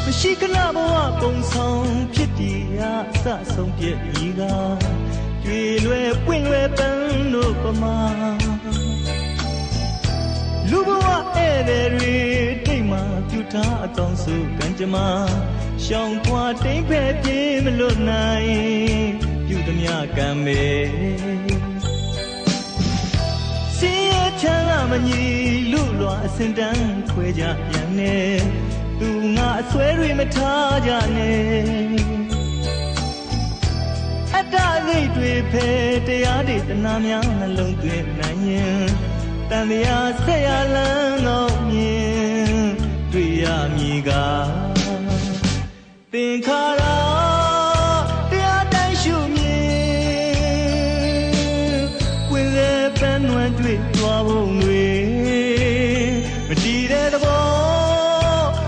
မရှိခဏဘဝပုံဆောင်ဖြစ်တည်ရာအစဆုံးပြည့်ဤကကျွေလွယ်ပွင့်လွယ်ပန်းတို့ပမာလူဘဝဧည့်သည်တွေတိတ်မှပြုထားအကောင်းဆုံးကံကြမ္မာရှောင်ခွာတိမ်ဖဲပြေးမလွတ်နိုင်ပြုသမျှကံမေစင်ရချမ်းသာမညီလူလွာအစင်တန်းခွဲကြပြန်နေသူငါအဆွဲတွေမထားကြနဲ့အတ္တစိတ်တွေဖဲတရားတွေတနာများနှလုံးသွင်းနိုင်ရင်တန်တရားဆက်ရလန်းကောင်းမြင်တွေ့ရမည်ကသင်္ခါရတရားတိုင်းရှုမြင်ဝင်လေပန်းနွယ်တွေ့သွားဖို့တွေမတည်တဲ့သဘော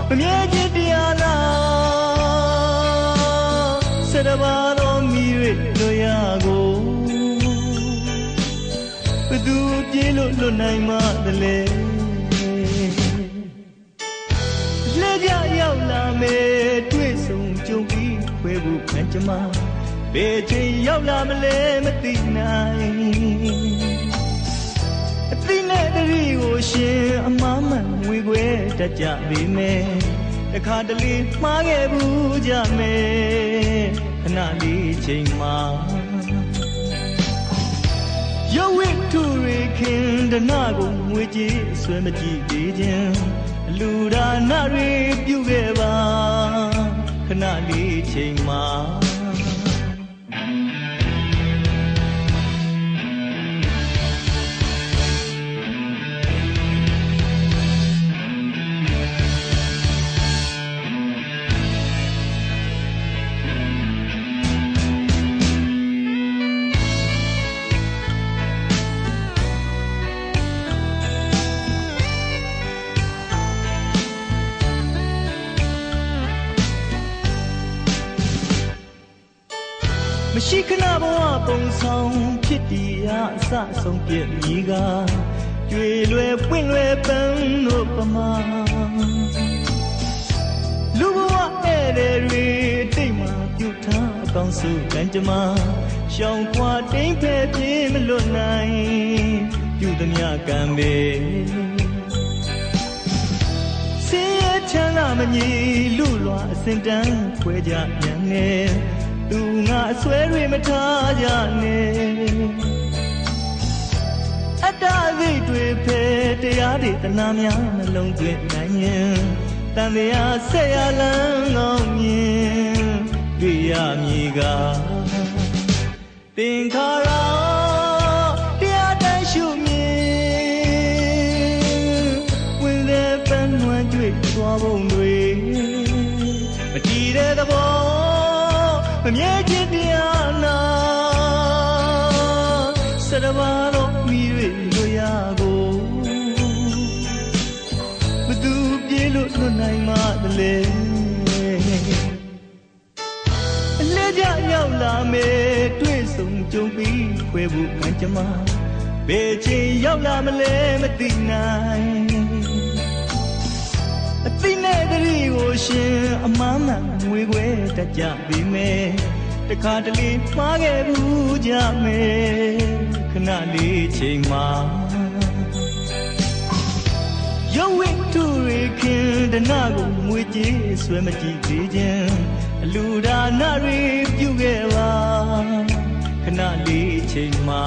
မမြဲခြင်းတရားလားဆက်တပါတော်မိ၍လွတ်ရကိုဘသူပြေးလို့လွတ်နိုင်မှတလဲလက်ကြရောက်လာမယ်တွေ့ဆုံကြုံပြီးခွဲဖို့ခံကြမှာဘယ်ချိန်ရောက်လာမလဲမသိနိုင်အသိနဲ့တတိကိုရှင်အမှားမှန်ဝေခွဲတတ်ကြပေမယ်တခါတလေမှားခဲ့ဘူးကြမယ်ခဏလေးချိန်မှာရုပ်ဝိထုရခင်ဒနာကိုငွေကြေးဆွဲမကြည့်သေးခြင်းလူဒါနတွေပြုခဲ့ပါခဏလေးချိန်မှာမရှိခဏဘဝပုံဆောင်ဖြစ်တည်ရာအစဆုံးပြည့်ဤကကျွေလွယ်ပွင့်လွယ်ပန်းတို့ပမာလူဘဝဧည့်သည်တွေတိတ်မှပြုထားအကောင်းဆုံးကံကြမ္မာရှောင်ခွာတိမ်ဖဲပြေးမလွတ်နိုင်ပြုသမျှကံပေစင်ရချမ်းသာမညီလူလွာအစင်တန်းခွဲကြပြန်နေသူငါအဆွဲတွေမထားကြနဲ့အတ္တစိတ်တွေဖဲတရားတွေတနာများနှလုံးသွင်းနိုင်ရင်တန်တရားဆက်ရလန်းကောင်းမြင်တွေ့ရမည်ကသင်္ခါရတရားတိုင်းရှုမြင်ဝင်လေပန်းနွယ်တွေ့သွားဖို့တွေမတည်တဲ့သဘောမမြဲခြင်းတရားနာဆက်တပါတော့မိ၍လွတ်ရကိုဘသူပြေးလို့လွတ်နိုင်မှတလဲအလဲကြရောက်လာမယ်တွေ့ဆုံကြုံပြီးခွဲဖို့ခံကြမှာဘယ်ချိန်ရောက်လာမလဲမသိနိုင်အသိနဲ့တတိကိုရှင်အမှားမှန်ငွေခွဲတတ်ကြပေမယ်တခါတလေမှားခဲ့ဘူးကြမယ်ခဏလေးချိန်မှာရုပ်ဝိထုရခင်ဒနာကိုငွေကြေးဆွဲမကြည့်သေးခြင်းအလူဒါနတွေပြုခဲ့ပါခဏလေးချိန်မှာ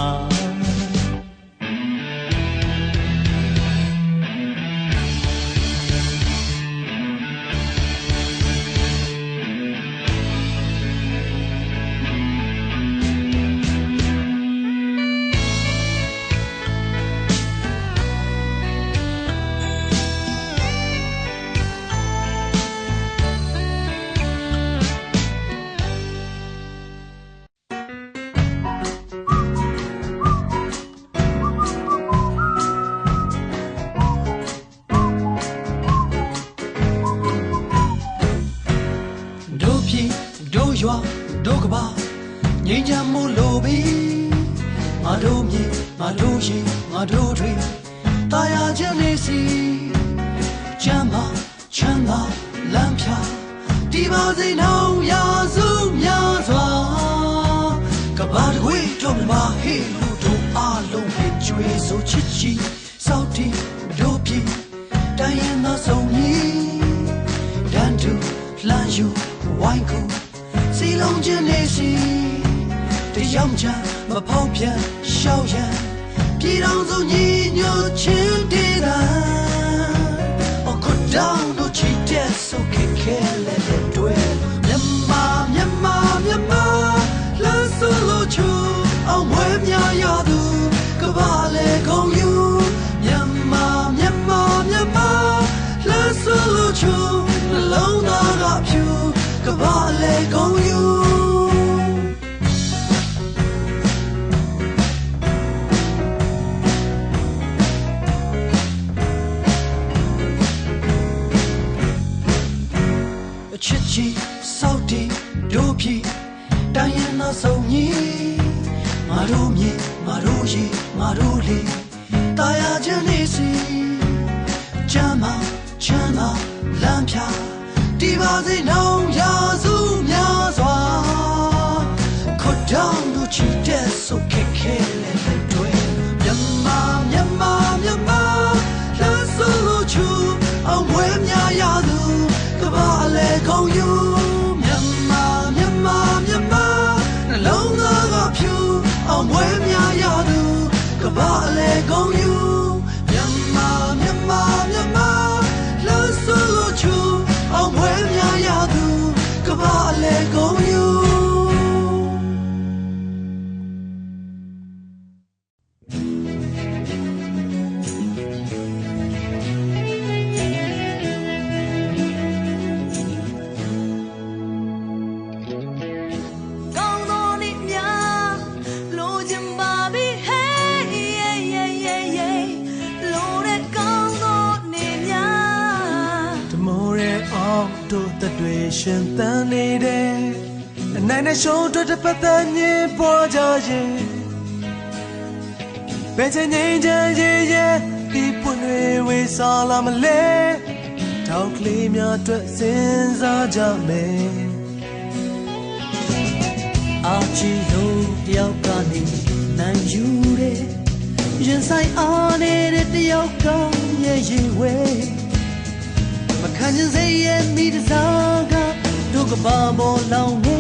ဒုက္ခပါငြိမ်းချမ်းမှုလိုပြီးငါတို့မြေငါတို့ရေငါတို့တွေတာယာခြင်းနေစီချမ်းသာလမ်းဖြာ ဒီပါစိတ်နှောင်းရာစုများစွာကဘာတကွေတော့မြမဟေလို့တို့အားလုံးပဲကျွေးဆိုချစ်ချီစောက်တီတို့ပြီတိုင်းရင်သောဆုံးကြီးတန်တူလှမ်းယူဝိုင်းကူစီလုံးချင်းနေစီတယောက်ချမဖောက်ပြန်ရှောက်ရန်ပြည်တော်စုညီညွတ်ချင်းတည်တာအခုတောင်းတို့ချစ်တဲ့ဆိုခဲ့ခဲလက်တွေမြန်မာမြန်မာမြန်မာလာဆိုလို့ချူအောင်ဝဲများရသူကဘာလေကုန်ယူမြန်မာမြန်မာမြန်မာလာဆိုလို့ချူနှလုံးသားကဖြူကဘာလေကုန်ယူချစ်ချီစောက်တီတို့ပြီတိုင်းရင်သောဆုံးကြီးငါတို့မြေငါတို့ရေငါတို့လေတာယာခြင်းနေစီချမ်းသာချမ်းသာလမ်းဖြာဒီပါစေနှောင်းရာစုများစွာခွတ်တောင်းတို့ချီတဲ့ဆိုခဲ့ခဲလေတွေမြန်မာမြန်မာမြန်မာလာဆိုလို့ချူအောင်ဝဲများရသူကဘာလေကုန်ယူမြန်မာမြန်မာမြန်မာနှလုံးသားကဖြူအောင်ဝဲများရသူကဘာလေကုန်ယူမြန်မာမြန်မာမြန်မာလာဆိုလို့ချူအောင်ဝဲများရသူကဘာလေကုန်ယူရှင်သန်နေတဲ့အနိုင်နဲ့ရှုံးထွက်တဲ့ပတ်သက်ညင်ပေါ်ကြရင်ဘယ်ချိန်ငိမ့်ချင်ရဲ့ဒီပွင့်တွေဝေစားလာမလဲတောင်းကလေးများအတွက်စဉ်းစားကြမယ်အာချီလို့တယောက်ကနေနိုင်ယူတဲ့ရင်ဆိုင်အားနေတဲ့တယောက်ကရဲ့ရေဝဲမခံချင်စေရဲ့မိတစားကတို့ကဘာပေါ်လောင်နေ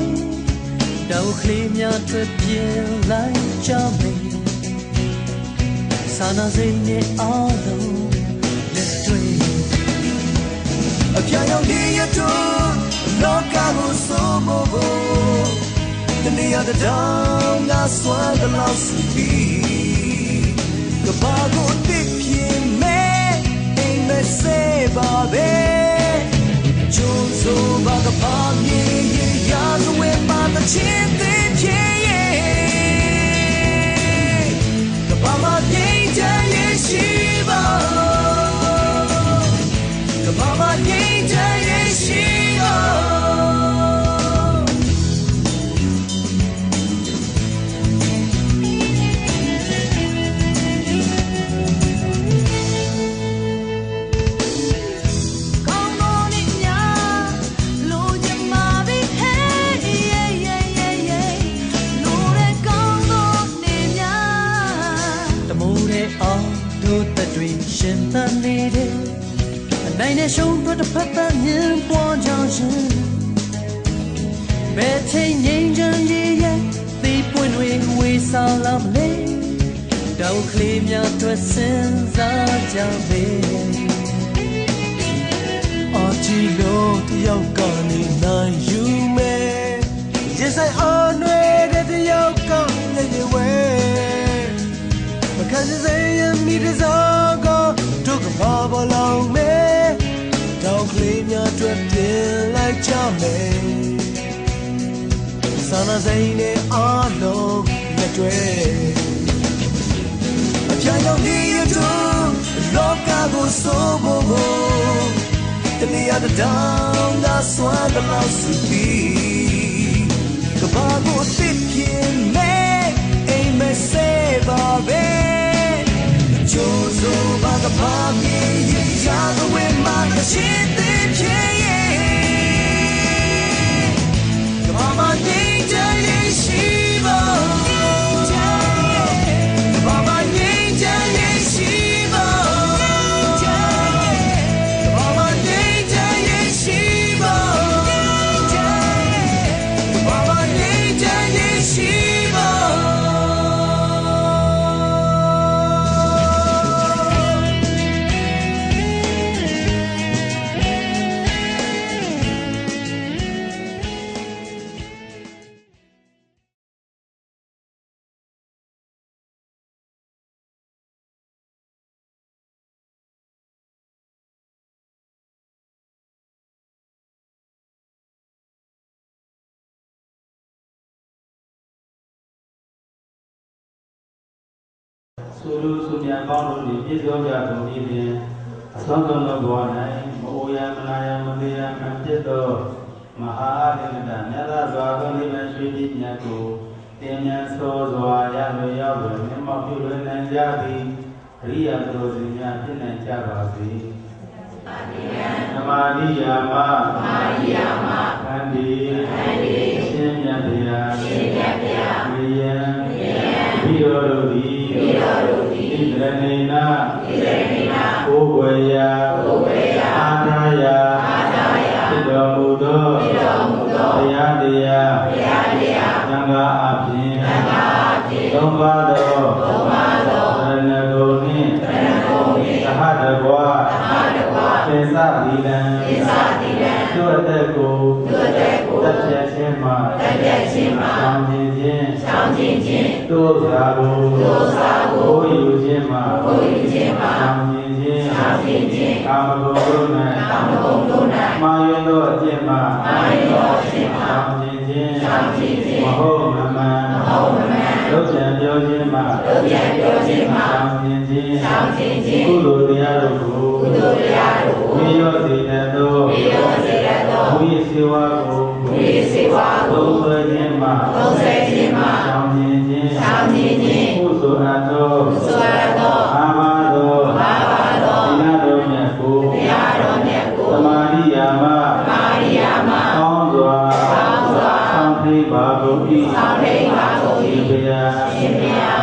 တောက်ကလေးများထွက်ပြေးလိုက်ကြမယ်စာနာစိတ်နဲ့အားလုံးလက်တွေ့အပြာရောင်ဒီရတော့လောကကိုစိုးမိုးဖို့တနေ့ရတဲ့တောင်းငါစွမ်းကလောက်စီပြီးကဘာကိုတစ်ပြင်းမဲ့အိမ်မစေပါပဲကျုံးစိုးပါကဘာမြေရာဇဝဲပါတချစ်တဲ့ချေကဘာမပြေးချင်ရဲ့ရှိပါကဘာမပြေးချင်ရဲ့ရှိပါရှင်သန်နေတဲ့အနိုင်နဲ့ရှုံးထွက်တဲ့ဖက်သက်မြင်ပေါ်ကြရှင်ဘယ်ချိန်ငိမ့်ချင်ရဲ့ဒီပွင့်တွေဝေစားလာမလဲတောက်ကလေးများအတွက်စဉ်းစားကြမယ်အာချီလို့တယောက်ကနေနိုင်ယူမယ်ရင်ဆိုင်အားနွယ်တဲ့တယောက်ကလည်းရွယ်မခံစေရင်မိတစားကတို့ကဘာပေါ်လောင်မယ်တောက်ကလေးများအတွက်ပြင်လိုက်ကြမယ်စာနာစိတ်နဲ့အားလုံးလက်တွေ့အပြာရောင်ဒီရတော့လောကကိုစိုးဖို့တနေ့ရတဲ့တောင်းငါစွမ်းကလောက်စီပြီးကဘာကိုတစ်ပြင်းမဲ့အိမ်မစေပါပဲကျိုးစိုးပါကဘာမြေရာဇဝဲမှာချစ်တဲ့ချေ Sulu Sunya Kono di Pisoja Kemudian Sonton Lebuanai Mauya Menaya Mendia Menjedo Maha Adinda Nyata Dua Kali Mensyudinya Tu Tianya Sozwa Yang Yawe Memang Yulu Nenjadi Ria Terusnya Tina Cabasi Namadi Yama Kandi Sinya Pia Ria Biorodi Idranena Ubaya Adaya Idomudo Yadaya Nanga Abdi Tombado Renagoni Sahadagwa Pesa Dilan Tuateku Tatya Sema Samjin Dosaru Oyu Jema Samjin Kamakondona Mayundo Jema Samjin Maho Mama Lojan Jema Samjin Kulu Diaruku Miyo Sidato Mui Siwaku Dosa Jema Samjin Usurato Amado Dinado Nyaku Samari Yama Songzwa Sampi Bagoki Shibaya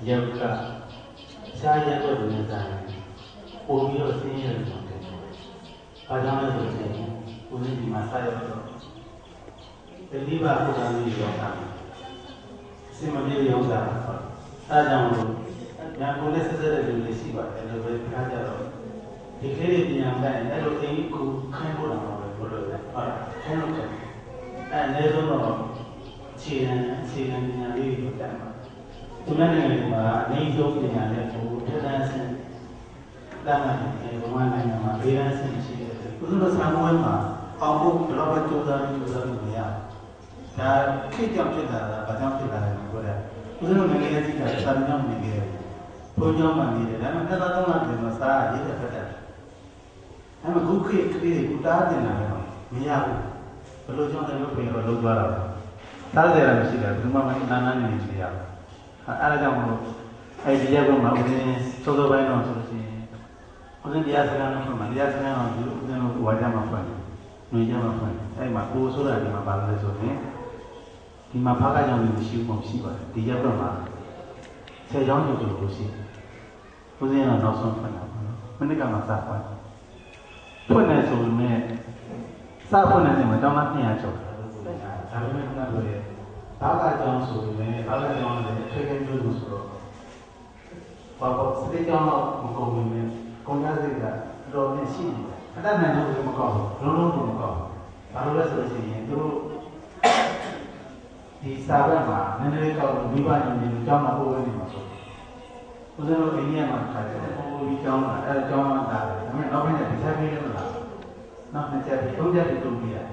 Yauka Saya tu benar Umi rasanya macam tu Padahal rasanya Umi di masa itu Jadi bahawa kami dilakukan Semuanya yang dah Saya mahu Yang boleh sesuatu yang boleh siapa Yang boleh belajar Dikira yang lain Kalau ini ku Kain bola boleh Kain luka Ini semua Cina yang ini pertama Sebenarnya ni jauh dengan dia tu, kita sen, dah ni rumah ni nama dia sen sih. Usul sama mana, aku kalau berjualan ni ya, dah kita kita macam kita ni boleh. Usul ni dia juga sarjana ni dia, projek ni dia, dan kita tahu nak dia masa dia kerja. Kami gukui kita dia nak ni ya, kalau jangan dia pergi kalau luar, tak ada orang sih, rumah macam nana ni dia. Ada yang dia pun mahu ni, soal bayar nak soal dia sekarang apa? Dia sekarang tu wajah apa? Wajah apa? Mahu soal ni mahu balas soal ni. Di mahu pakai yang ni siapa siapa? Dia pun mahu. Saya jangan tu sih. Ujian nak soal apa? Mana kan masa apa? Pun ni soal ni, siapa ni macam mana ni aja? Tapi mana boleh? Pakai jangan soal ni, pakai jangan ni. Second dulu suruh. Bapak sedih jangan muka ini, konjak juga, rohnya sih. Ada mana tu muka, roh tu muka. Baru lah selesai. Itu di sana mah, nenek kalau bimbang ini jangan apa ini masuk. Usaha ini yang macam apa? Oh, jangan ada. Kami namanya bisa pilih mana? Namanya jadi konjak itu dia.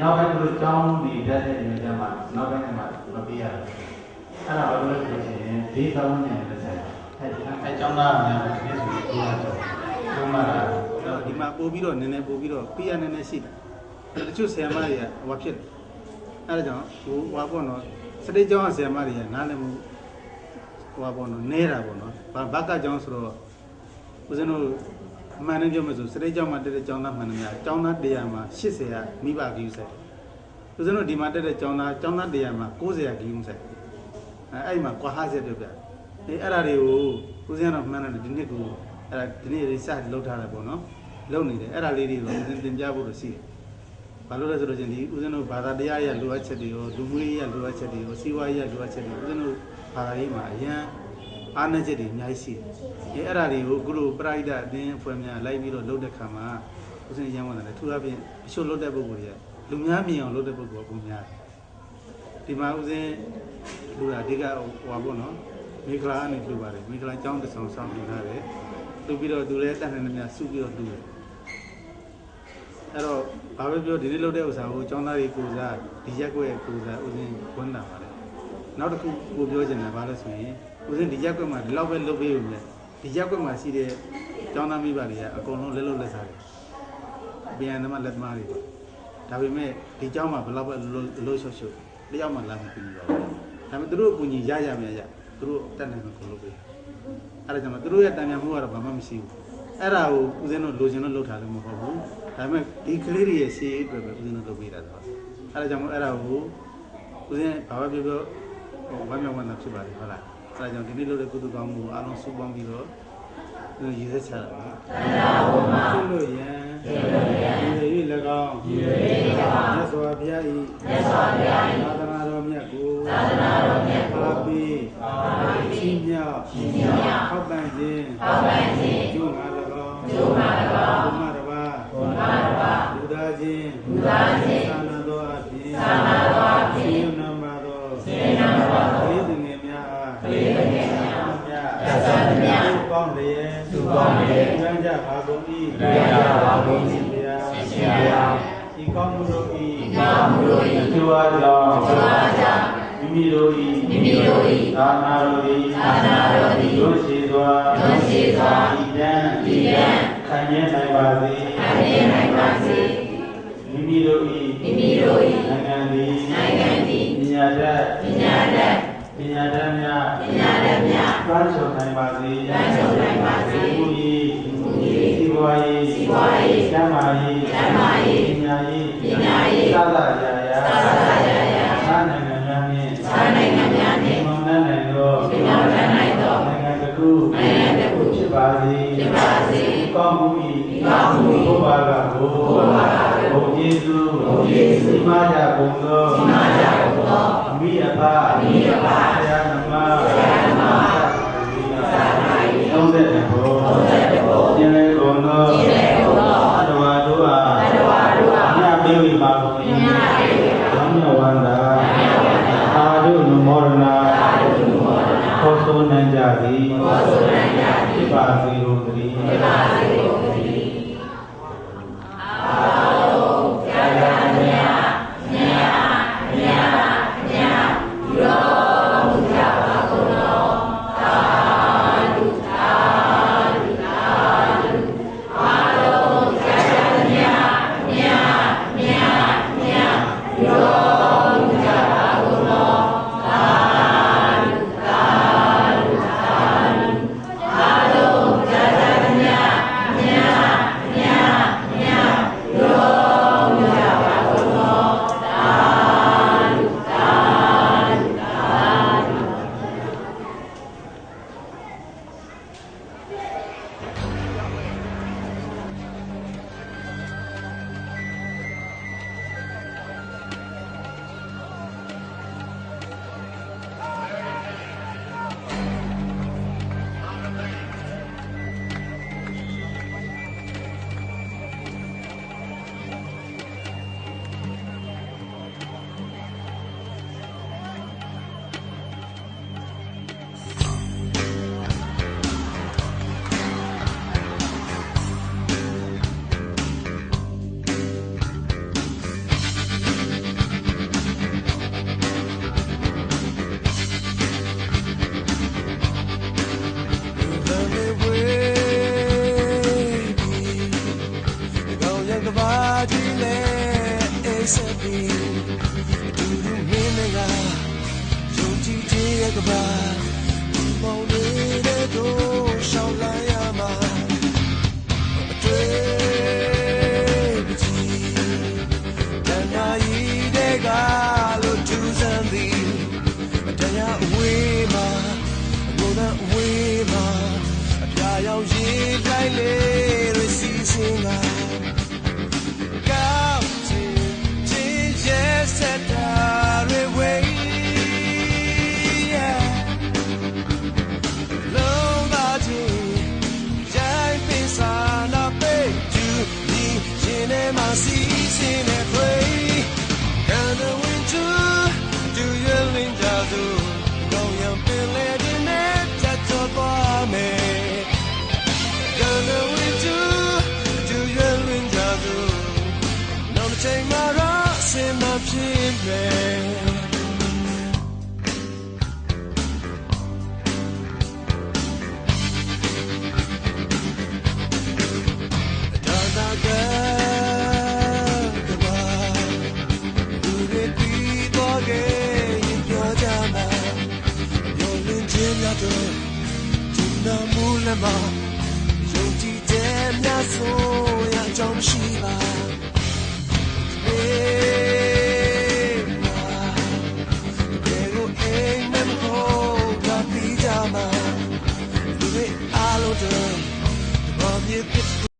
Namanya tu jangan di daerah ini jangan. Namanya mah biar. Ada apa lagi? Di tahun yang ada. Jangan yang kita sudah cuma di mana bobiro, nenek bobiro, pia nenek sih. Itu saya maria, wafir. Ada jangan, wapono. Sedih jangan saya maria, nalemu wapono, nera wapono. Baka jangan suruh. Usahanu mana jangan masuk. Sedih jangan ada jangan mana ya. Jangan dia mah sih saya, ni bagi saya. Usahanu di mana ada jangan dia mah, kau saya gium saya. Ayam kau hasil tu ber. Ada riu, ujian mana ni ni tu, ni research laut ada pun, laut ni deh. Ada liri tu, ujian jawab tu sih. Kalau dah suruh jadi, ujian tu pada dia ya luar cedi, dumui ya luar cedi, siwa ya luar cedi, ujian tu pada ini mah ya, အားနည်းချက်တွေအများကြီးရှိတယ်အဲ့ဒါတွေကိုခုလိုပရိဒတ်အတင်းအဖွဲ့များလိုက်ပြီးတော့လုပ်တဲ့ခါမှာဦးစင်းရမ်းဝင်တယ်ထူအပြင်အချို့လုပ်တဲ့ပုဂ္ဂိုလ်တွေကလူများမြင်အောင်လုပ်တဲ့ပုဂ္ဂိုလ်ကပုံများတယ်ဒီမှာဦးစင်းလူအဓိကဟိုပါပေါ့နော်မိခလာအနေနဲ့ပါတယ်မိခလာကျောင်းတစ်ဆောင်ဆောင်ပြထားတယ်သူပြီးတော့သူလည်းတန်တယ်များစုပြီးတော့သူတယ်အဲ့တော့ဘာပဲပြောဒီနေ့လုပ်တဲ့ဥစ္စာကိုကျောင်းသားတွေကိုစားဒီရက်ကွက်ကိုစားဦးစင်းဝန်တာပါတယ်နောက်တစ်ခုကိုပြောချင်တယ်ဘာလဲဆိုရင်ဦးစင်းဒီရက်ကွက်မှာဒီလောက်ပဲလုပ်ပေးရုံနဲ့ဒီရက်ကွက်မှာရှိတဲ့ကျောင်းသားမိဘတွေကအကုန်လုံးလက်စားတယ်ပြန်သမားလက်သမားတွေဒါပေမဲ့ဒီကျောင်းမှာဘယ်လောက်ပဲလို့ရှုပ်တယောက်မှလာမပြီးပါဘူးဒါပေမဲ့သူတို့အကူကြီးရမြရသူတို့တက်နိုင်မှာကိုလုပ်ပေးအဲ့ဒါကြောင့်သူတို့ရဲ့တန်ပြန်မှုကတော့ဘာမှမရှိဘူးအဲ့ဒါကိုဦးစင်းတို့လိုချင်လို့လုပ်ထားလို့မဟုတ်ဘူးဒါပေမဲ့ဒီကလေးတွေရဲ့ရှေ့အတွက်ပဲဦးစင်းတို့လုပ်ပေးတာတော့အဲ့ဒါကြောင့်အဲ့ဒါကိုဦးစင်းဘာပဲပြောဝမ်းမြောက်ဝမ်းသာဖြစ်ပါတယ်ဟုတ်လားအဲ့ဒါကြောင့်ဒီနေ့လုပ်တဲ့ကုသကောင်းမှုအားလုံးစုပေါင်းပြီးတော့ရည်စက်ချတာပါကျလို့ရန်ဒီ၍၎င်းမြတ်စွာဘုရား၏သာသနာတော်မြတ်ကိုအားပေးချင်းမြောက်ဟောက်ပန်ခြင်းကျိုးငါ၎င်းဘုမတပါလူသားချင်းသာနာတော်အပြင်စေနံပါတော်လေးသူငယ်များအားသစ္စာတရားကောင်းလျက်ဉာဏ်ကြပါကုန်၏ရှင်ဘုရားဤကောင်းမှုတို့၏အကျိုးအားကြောင့်မိမိတို့၏သာနာတော်သည်တို့ရှိစွာဤတန်ခံရနိုင်ပါစေမိမိတို့၏နိုင်ငံသည်ပညာတတ်များတွန်းဆုံနိုင်ပါစေဘုရားစီပွားရေးကျမ်းမာရေးပညာရေးသာသာရာသာနိုင်ငံများနှင့်မောင်နှံနိုင်သောနိုင်ငံတစ်ခုဖြစ်ပါစေကောင်းမှု၏ဘုရားကဘုရားယေရှုစီမကြကုန်သောမိအဖဆရာနမသုံးတဲ့ဘောကျင်းလေကုန်သောတဝါတို့အားမြတ်ပေးဝိပါကုန်၏ဝမ်းမြောက်ဝမ်းသာအာရုဏမောရဏခေါ်ဆိုနိုင်ကြသည်ဖြစ်ပါစေလို့တည်း တော့ဒီနာမူလမယုံကြည်တဲ့မြတ်ဆိုရကြောင်းရှိပါ